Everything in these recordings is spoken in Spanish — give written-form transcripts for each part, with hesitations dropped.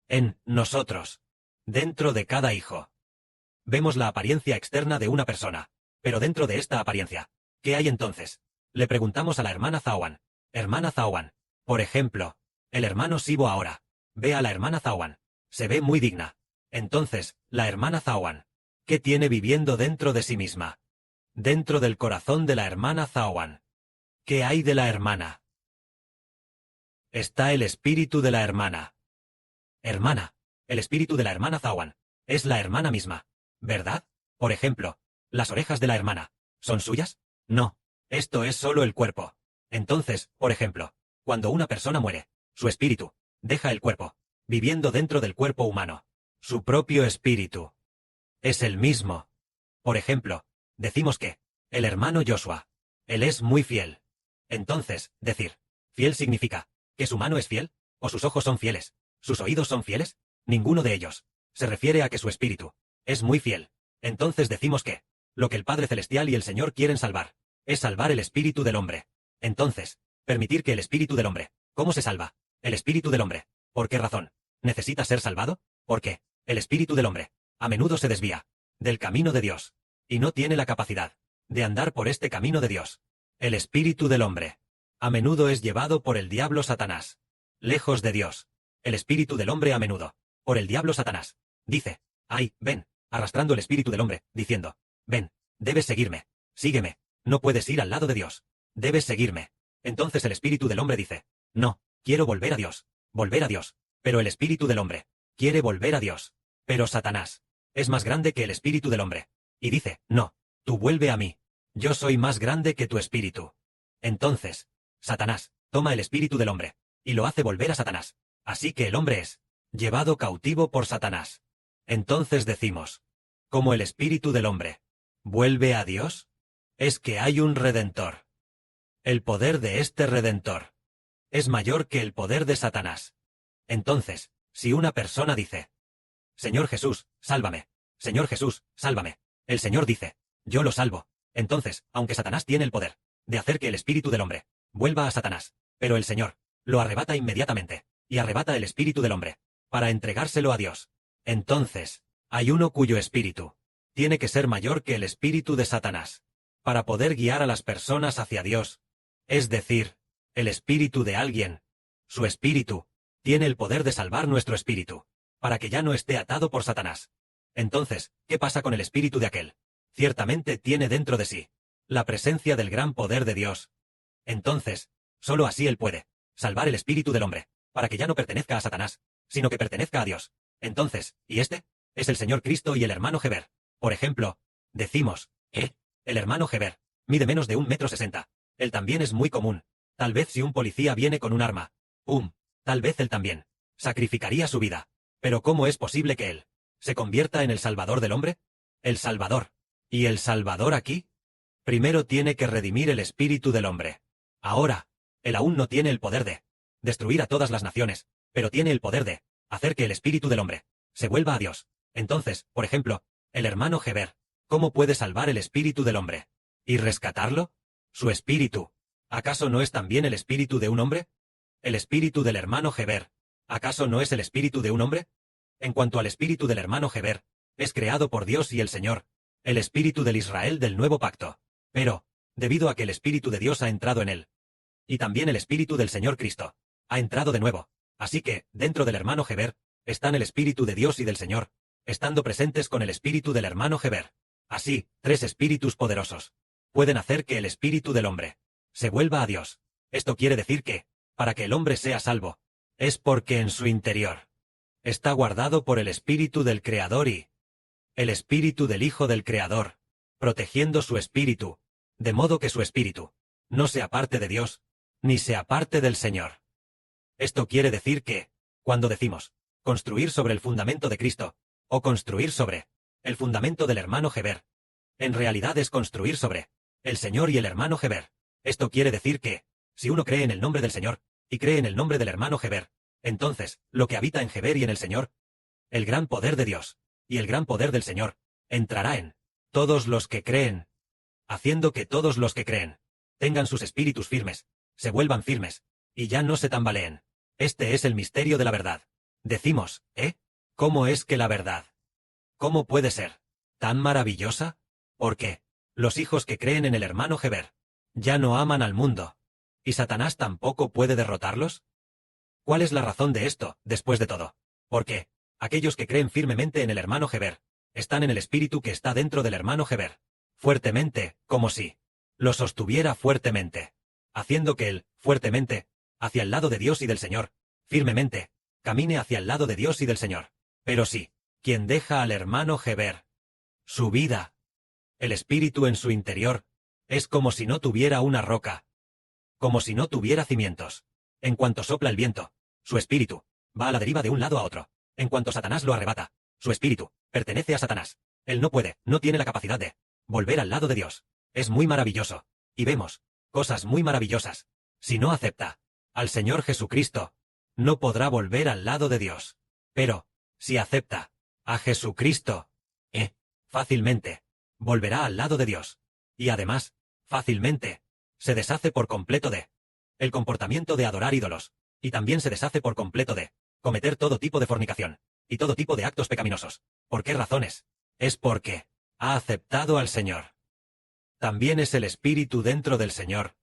En nosotros. Dentro de cada hijo. Vemos la apariencia externa de una persona. Pero dentro de esta apariencia, ¿qué hay entonces? Le preguntamos a la hermana Zawan. Hermana Zawan. Por ejemplo, el hermano Sibo ahora. Ve a la hermana Zawan. Se ve muy digna. Entonces, la hermana Zawan. ¿Qué tiene viviendo dentro de sí misma? Dentro del corazón de la hermana Zawan. ¿Qué hay de la hermana? Está el espíritu de la hermana. Hermana. El espíritu de la hermana Zawan. Es la hermana misma. ¿Verdad? Por ejemplo, ¿las orejas de la hermana son suyas? No. Esto es solo el cuerpo. Entonces, por ejemplo, cuando una persona muere, su espíritu deja el cuerpo, viviendo dentro del cuerpo humano. Su propio espíritu es el mismo. Por ejemplo, decimos que el hermano Joshua, él es muy fiel. Entonces, decir, fiel significa que su mano es fiel, o sus ojos son fieles, sus oídos son fieles, ninguno de ellos. Se refiere a que su espíritu es muy fiel. Entonces decimos que lo que el Padre Celestial y el Señor quieren salvar es salvar el espíritu del hombre. Entonces, permitir que el espíritu del hombre, ¿cómo se salva? El espíritu del hombre. ¿Por qué razón? ¿Necesita ser salvado? Porque el espíritu del hombre a menudo se desvía del camino de Dios y no tiene la capacidad de andar por este camino de Dios. El espíritu del hombre a menudo es llevado por el diablo Satanás, lejos de Dios. El espíritu del hombre a menudo, por el diablo Satanás, dice, ay, ven, arrastrando el espíritu del hombre, diciendo, ven, debes seguirme, sígueme, no puedes ir al lado de Dios, debes seguirme. Entonces el espíritu del hombre dice, no, quiero volver a Dios, pero el espíritu del hombre quiere volver a Dios. Pero Satanás es más grande que el espíritu del hombre, y dice, no, tú vuelve a mí, yo soy más grande que tu espíritu. Entonces, Satanás toma el espíritu del hombre, y lo hace volver a Satanás. Así que el hombre es llevado cautivo por Satanás. Entonces decimos, ¿cómo el espíritu del hombre vuelve a Dios? Es que hay un Redentor. El poder de este Redentor es mayor que el poder de Satanás. Entonces, si una persona dice, Señor Jesús, sálvame, Señor Jesús, sálvame, el Señor dice, yo lo salvo. Entonces, aunque Satanás tiene el poder de hacer que el espíritu del hombre vuelva a Satanás, pero el Señor lo arrebata inmediatamente, y arrebata el espíritu del hombre, para entregárselo a Dios. Entonces, hay uno cuyo espíritu tiene que ser mayor que el espíritu de Satanás, para poder guiar a las personas hacia Dios. Es decir, el espíritu de alguien, su espíritu, tiene el poder de salvar nuestro espíritu, para que ya no esté atado por Satanás. Entonces, ¿qué pasa con el espíritu de aquel? Ciertamente tiene dentro de sí la presencia del gran poder de Dios. Entonces, solo así él puede salvar el espíritu del hombre, para que ya no pertenezca a Satanás, sino que pertenezca a Dios. Entonces, ¿y este? Es el Señor Cristo y el hermano Heber. Por ejemplo, decimos, el hermano Heber mide menos de 1,60 m. Él también es muy común. Tal vez si un policía viene con un arma, tal vez él también sacrificaría su vida. Pero ¿cómo es posible que él se convierta en el Salvador del hombre? El Salvador. ¿Y el Salvador aquí? Primero tiene que redimir el espíritu del hombre. Ahora, él aún no tiene el poder de destruir a todas las naciones, pero tiene el poder de hacer que el espíritu del hombre se vuelva a Dios. Entonces, por ejemplo, el hermano Heber, ¿cómo puede salvar el espíritu del hombre y rescatarlo? Su espíritu, ¿acaso no es también el espíritu de un hombre? El espíritu del hermano Heber, ¿acaso no es el espíritu de un hombre? En cuanto al espíritu del hermano Heber, es creado por Dios y el Señor, el espíritu del Israel del nuevo pacto. Pero, debido a que el espíritu de Dios ha entrado en él, y también el espíritu del Señor Cristo ha entrado de nuevo, así que, dentro del hermano Heber, están el espíritu de Dios y del Señor, estando presentes con el espíritu del hermano Heber. Así, tres espíritus poderosos pueden hacer que el espíritu del hombre se vuelva a Dios. Esto quiere decir que, para que el hombre sea salvo, es porque en su interior está guardado por el espíritu del Creador y el espíritu del Hijo del Creador, protegiendo su espíritu, de modo que su espíritu no se aparte de Dios, ni se aparte del Señor. Esto quiere decir que, cuando decimos construir sobre el fundamento de Cristo, o construir sobre el fundamento del hermano Heber, en realidad es construir sobre el Señor y el hermano Heber. Esto quiere decir que, si uno cree en el nombre del Señor, y cree en el nombre del hermano Heber, entonces, lo que habita en Heber y en el Señor, el gran poder de Dios, y el gran poder del Señor, entrará en todos los que creen, haciendo que todos los que creen tengan sus espíritus firmes, se vuelvan firmes, y ya no se tambaleen. Este es el misterio de la verdad. Decimos, ¿cómo es que la verdad? ¿Cómo puede ser tan maravillosa? ¿Por qué? Los hijos que creen en el hermano Heber ya no aman al mundo, ¿y Satanás tampoco puede derrotarlos? ¿Cuál es la razón de esto, después de todo? Porque aquellos que creen firmemente en el hermano Heber están en el espíritu que está dentro del hermano Heber, fuertemente, como si lo sostuviera fuertemente, haciendo que él, fuertemente, hacia el lado de Dios y del Señor, firmemente, camine hacia el lado de Dios y del Señor. Pero sí, quien deja al hermano Heber su vida, el espíritu en su interior, es como si no tuviera una roca, como si no tuviera cimientos. En cuanto sopla el viento, su espíritu va a la deriva de un lado a otro. En cuanto Satanás lo arrebata, su espíritu pertenece a Satanás. Él no puede, no tiene la capacidad de volver al lado de Dios. Es muy maravilloso. Y vemos cosas muy maravillosas. Si no acepta al Señor Jesucristo, no podrá volver al lado de Dios. Pero, si acepta a Jesucristo, fácilmente volverá al lado de Dios. Y además, fácilmente se deshace por completo de el comportamiento de adorar ídolos, y también se deshace por completo de cometer todo tipo de fornicación, y todo tipo de actos pecaminosos. ¿Por qué razones? Es porque ha aceptado al Señor. También es el Espíritu dentro del Señor.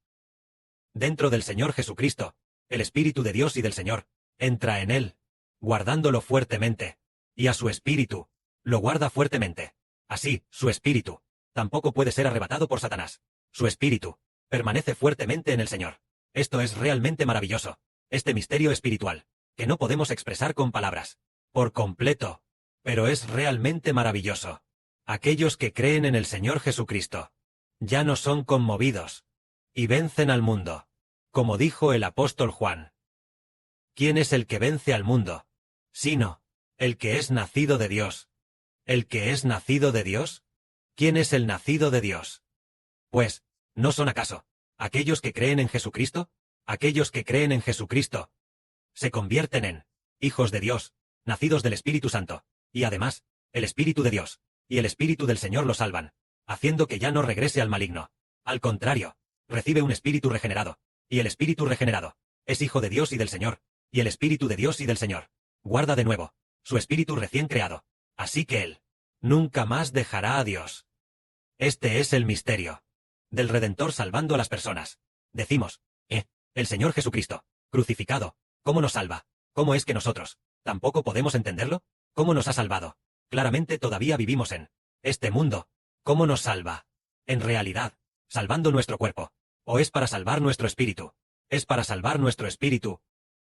Dentro del Señor Jesucristo, el Espíritu de Dios y del Señor, entra en él, guardándolo fuertemente, y a su Espíritu lo guarda fuertemente. Así, su Espíritu tampoco puede ser arrebatado por Satanás. Su Espíritu permanece fuertemente en el Señor. Esto es realmente maravilloso, este misterio espiritual, que no podemos expresar con palabras, por completo, pero es realmente maravilloso. Aquellos que creen en el Señor Jesucristo ya no son conmovidos, y vencen al mundo, como dijo el apóstol Juan. ¿Quién es el que vence al mundo? Sino el que es nacido de Dios. ¿El que es nacido de Dios? ¿Quién es el nacido de Dios? Pues, ¿no son acaso aquellos que creen en Jesucristo? Aquellos que creen en Jesucristo se convierten en hijos de Dios, nacidos del Espíritu Santo, y además, el Espíritu de Dios y el Espíritu del Señor lo salvan, haciendo que ya no regrese al maligno. Al contrario, recibe un espíritu regenerado, y el espíritu regenerado es hijo de Dios y del Señor, y el Espíritu de Dios y del Señor guarda de nuevo su espíritu recién creado, así que él nunca más dejará a Dios. Este es el misterio del Redentor salvando a las personas. Decimos, el Señor Jesucristo, crucificado, ¿cómo nos salva? ¿Cómo es que nosotros tampoco podemos entenderlo? ¿Cómo nos ha salvado? Claramente todavía vivimos en este mundo. ¿Cómo nos salva? En realidad, salvando nuestro cuerpo. ¿O es para salvar nuestro espíritu? Es para salvar nuestro espíritu.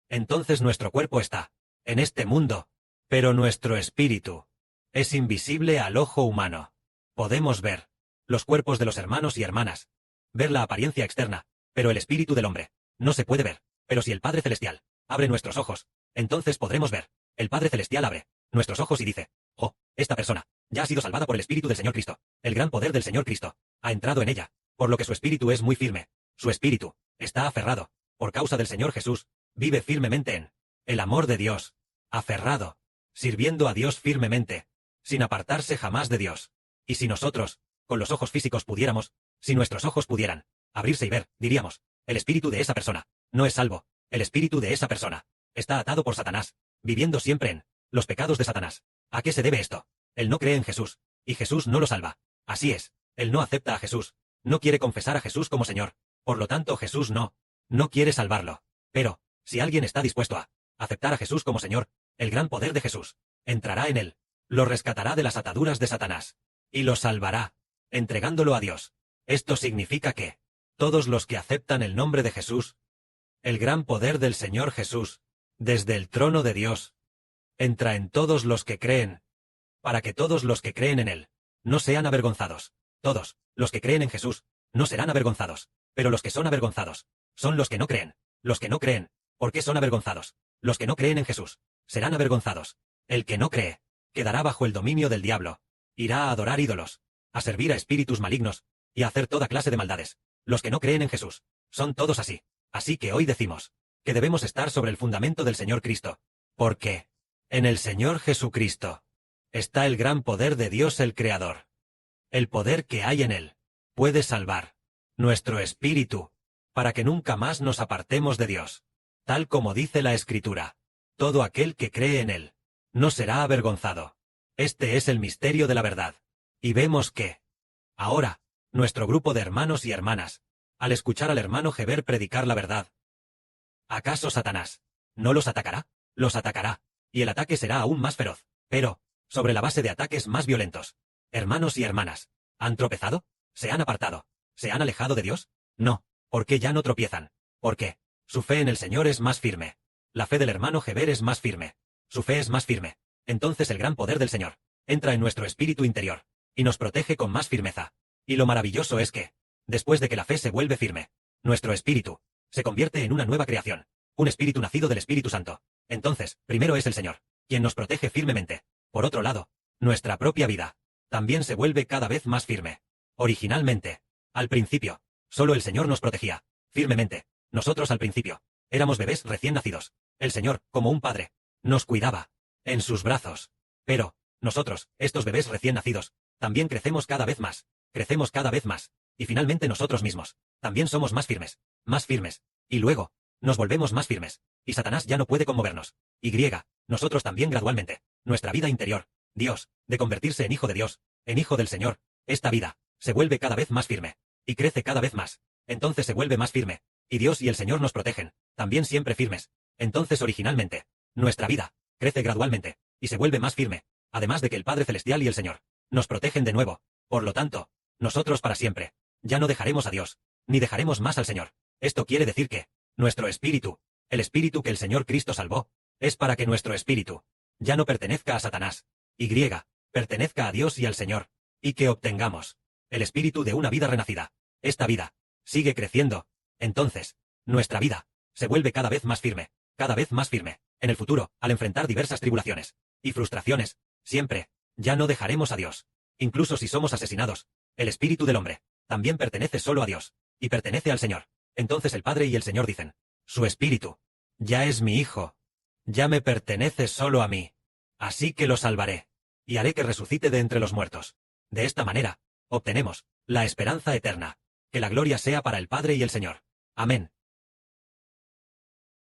Entonces nuestro cuerpo está en este mundo, pero nuestro espíritu es invisible al ojo humano. Podemos ver los cuerpos de los hermanos y hermanas, ver la apariencia externa, pero el espíritu del hombre no se puede ver. Pero si el Padre Celestial abre nuestros ojos, entonces podremos ver. El Padre Celestial abre nuestros ojos y dice, oh, esta persona ya ha sido salvada por el Espíritu del Señor Cristo. El gran poder del Señor Cristo ha entrado en ella, por lo que su espíritu es muy firme. Su espíritu está aferrado, por causa del Señor Jesús, vive firmemente en el amor de Dios, aferrado, sirviendo a Dios firmemente, sin apartarse jamás de Dios. Y si nosotros, con los ojos físicos pudiéramos, si nuestros ojos pudieran abrirse y ver, diríamos, el espíritu de esa persona no es salvo. El espíritu de esa persona está atado por Satanás, viviendo siempre en los pecados de Satanás. ¿A qué se debe esto? Él no cree en Jesús, y Jesús no lo salva. Así es, él no acepta a Jesús, no quiere confesar a Jesús como Señor, por lo tanto Jesús no quiere salvarlo. Pero, si alguien está dispuesto a aceptar a Jesús como Señor, el gran poder de Jesús entrará en él, lo rescatará de las ataduras de Satanás, y lo salvará, entregándolo a Dios. Esto significa que todos los que aceptan el nombre de Jesús, el gran poder del Señor Jesús, desde el trono de Dios, entra en todos los que creen, para que todos los que creen en Él no sean avergonzados. Todos los que creen en Jesús no serán avergonzados, pero los que son avergonzados son los que no creen. Los que no creen, ¿por qué son avergonzados? Los que no creen en Jesús serán avergonzados. El que no cree quedará bajo el dominio del diablo, irá a adorar ídolos, a servir a espíritus malignos y a hacer toda clase de maldades. Los que no creen en Jesús son todos así. Así que hoy decimos que debemos estar sobre el fundamento del Señor Cristo, porque en el Señor Jesucristo está el gran poder de Dios el Creador. El poder que hay en Él puede salvar nuestro espíritu, para que nunca más nos apartemos de Dios. Tal como dice la Escritura, Todo aquel que cree en él no será avergonzado. Este es el misterio de la verdad. Y vemos que, ahora, nuestro grupo de hermanos y hermanas, al escuchar al hermano Heber predicar la verdad, ¿acaso Satanás no los atacará? Los atacará, y el ataque será aún más feroz, pero, sobre la base de ataques más violentos. Hermanos y hermanas, ¿han tropezado? ¿Se han apartado? ¿Se han alejado de Dios? No. ¿Por qué ya no tropiezan? ¿Por qué? Su fe en el Señor es más firme. La fe del hermano Heber es más firme. Su fe es más firme. Entonces el gran poder del Señor entra en nuestro espíritu interior y nos protege con más firmeza. Y lo maravilloso es que, después de que la fe se vuelve firme, nuestro espíritu se convierte en una nueva creación, un espíritu nacido del Espíritu Santo. Entonces, primero es el Señor, quien nos protege firmemente. Por otro lado, nuestra propia vida también se vuelve cada vez más firme. Originalmente, al principio, solo el Señor nos protegía, firmemente. Nosotros al principio, éramos bebés recién nacidos. El Señor, como un padre, nos cuidaba en sus brazos. Pero, nosotros, estos bebés recién nacidos, también crecemos cada vez más, y finalmente nosotros mismos, también somos más firmes, y luego, nos volvemos más firmes, y Satanás ya no puede conmovernos. Nosotros también gradualmente, nuestra vida interior, Dios, de convertirse en hijo de Dios, en hijo del Señor, esta vida, se vuelve cada vez más firme, y crece cada vez más, entonces se vuelve más firme, y Dios y el Señor nos protegen, también siempre firmes. Entonces originalmente, nuestra vida, crece gradualmente, y se vuelve más firme, además de que el Padre Celestial y el Señor nos protegen de nuevo. Por lo tanto, nosotros para siempre, ya no dejaremos a Dios, ni dejaremos más al Señor. Esto quiere decir que, nuestro espíritu, el espíritu que el Señor Cristo salvó, es para que nuestro espíritu ya no pertenezca a Satanás, pertenezca a Dios y al Señor, y que obtengamos el espíritu de una vida renacida. Esta vida sigue creciendo. Entonces, nuestra vida se vuelve cada vez más firme, en el futuro, al enfrentar diversas tribulaciones y frustraciones, siempre, ya no dejaremos a Dios. Incluso si somos asesinados, el espíritu del hombre también pertenece solo a Dios, y pertenece al Señor. Entonces el Padre y el Señor dicen, su espíritu ya es mi hijo, ya me pertenece solo a mí, así que lo salvaré, y haré que resucite de entre los muertos. De esta manera, obtenemos la esperanza eterna. Que la gloria sea para el Padre y el Señor. Amén.